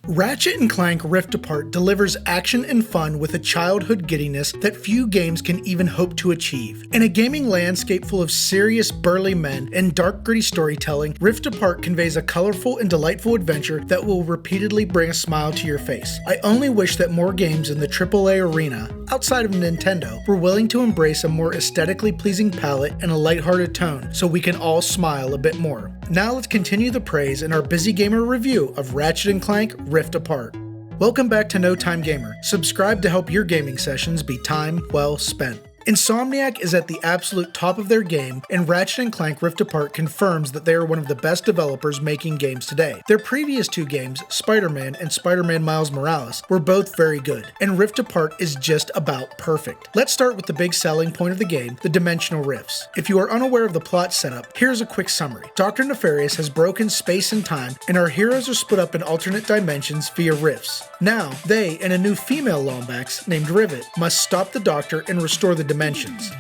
Ratchet & Clank Rift Apart delivers action and fun with a childhood giddiness that few games can even hope to achieve. In a gaming landscape full of serious, burly men and dark, gritty storytelling, Rift Apart conveys a colorful and delightful adventure that will repeatedly bring a smile to your face. I only wish that more games in the AAA arena, outside of Nintendo, were willing to embrace a more aesthetically pleasing palette and a lighthearted tone so we can all smile a bit more. Now let's continue the praise in our Busy Gamer review of Ratchet & Clank Rift Apart. Welcome back to No Time Gamer. Subscribe to help your gaming sessions be time well spent. Insomniac is at the absolute top of their game, and Ratchet & Clank Rift Apart confirms that they are one of the best developers making games today. Their previous two games, Spider-Man and Spider-Man Miles Morales, were both very good, and Rift Apart is just about perfect. Let's start with the big selling point of the game, the dimensional rifts. If you are unaware of the plot setup, here's a quick summary. Dr. Nefarious has broken space and time, and our heroes are split up in alternate dimensions via rifts. Now, they and a new female Lombax, named Rivet, must stop the Doctor and restore the dimensions.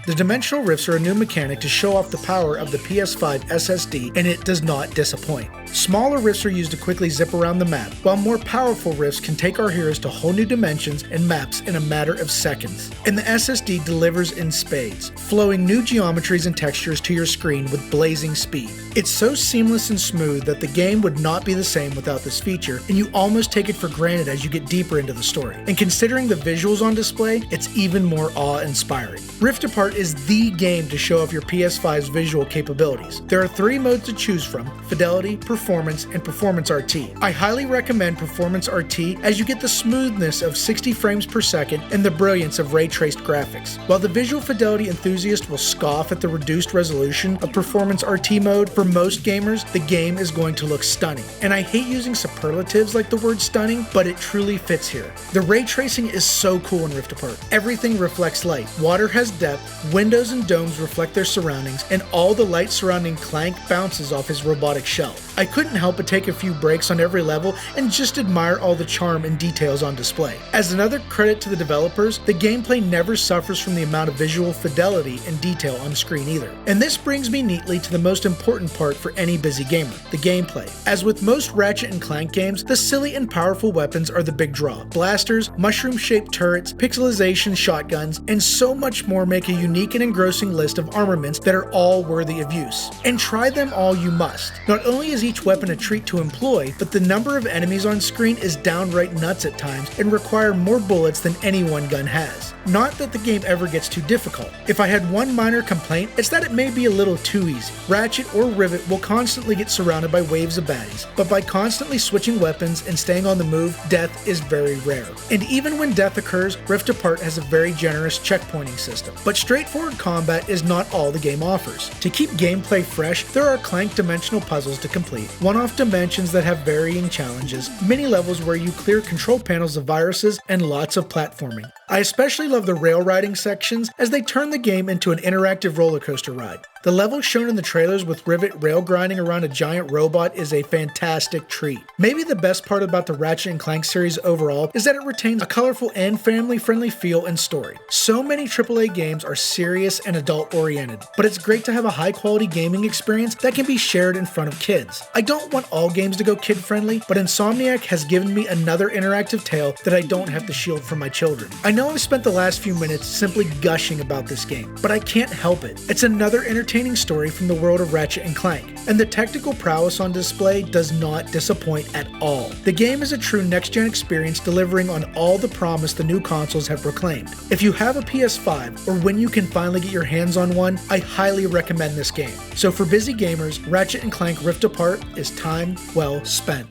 The dimensional rifts are a new mechanic to show off the power of the PS5 SSD, and it does not disappoint. Smaller rifts are used to quickly zip around the map, while more powerful rifts can take our heroes to whole new dimensions and maps in a matter of seconds. And the SSD delivers in spades, flowing new geometries and textures to your screen with blazing speed. It's so seamless and smooth that the game would not be the same without this feature, and you almost take it for granted as you get deeper into the story. And considering the visuals on display, it's even more awe-inspiring. Rift Apart is the game to show off your PS5's visual capabilities. There are 3 modes to choose from: Fidelity, Performance, and Performance RT. I highly recommend Performance RT as you get the smoothness of 60 frames per second and the brilliance of ray-traced graphics. While the visual fidelity enthusiast will scoff at the reduced resolution of Performance RT mode, for most gamers, the game is going to look stunning. And I hate using superlatives like the word stunning, but it truly fits here. The ray tracing is so cool in Rift Apart. Everything reflects light. Water has depth, windows and domes reflect their surroundings, and all the light surrounding Clank bounces off his robotic shell. I couldn't help but take a few breaks on every level and just admire all the charm and details on display. As another credit to the developers, the gameplay never suffers from the amount of visual fidelity and detail on screen either. And this brings me neatly to the most important part for any busy gamer, the gameplay. As with most Ratchet & Clank games, the silly and powerful weapons are the big draw. Blasters, mushroom-shaped turrets, pixelization shotguns, and so much more make a unique and engrossing list of armaments that are all worthy of use. And try them all you must. Not only is each weapon a treat to employ, but the number of enemies on screen is downright nuts at times and require more bullets than any one gun has. Not that the game ever gets too difficult. If I had one minor complaint, it's that it may be a little too easy. Ratchet or Rivet will constantly get surrounded by waves of baddies, but by constantly switching weapons and staying on the move, death is very rare. And even when death occurs, Rift Apart has a very generous checkpointing system. But straightforward combat is not all the game offers. To keep gameplay fresh, there are Clank dimensional puzzles to complete, one-off dimensions that have varying challenges, mini levels where you clear control panels of viruses, and lots of platforming. I especially love the rail riding sections as they turn the game into an interactive roller coaster ride. The levels shown in the trailers with Rivet rail grinding around a giant robot is a fantastic treat. Maybe the best part about the Ratchet & Clank series overall is that it retains a colorful and family-friendly feel and story. So many AAA games are serious and adult-oriented, but it's great to have a high-quality gaming experience that can be shared in front of kids. I don't want all games to go kid-friendly, but Insomniac has given me another interactive tale that I don't have to shield from my children. I know I've spent the last few minutes simply gushing about this game, but I can't help it. It's another entertaining story from the world of Ratchet & Clank, and the technical prowess on display does not disappoint at all. The game is a true next-gen experience, delivering on all the promise the new consoles have proclaimed. If you have a PS5, or when you can finally get your hands on one, I highly recommend this game. So for busy gamers, Ratchet & Clank Rift Apart is time well spent.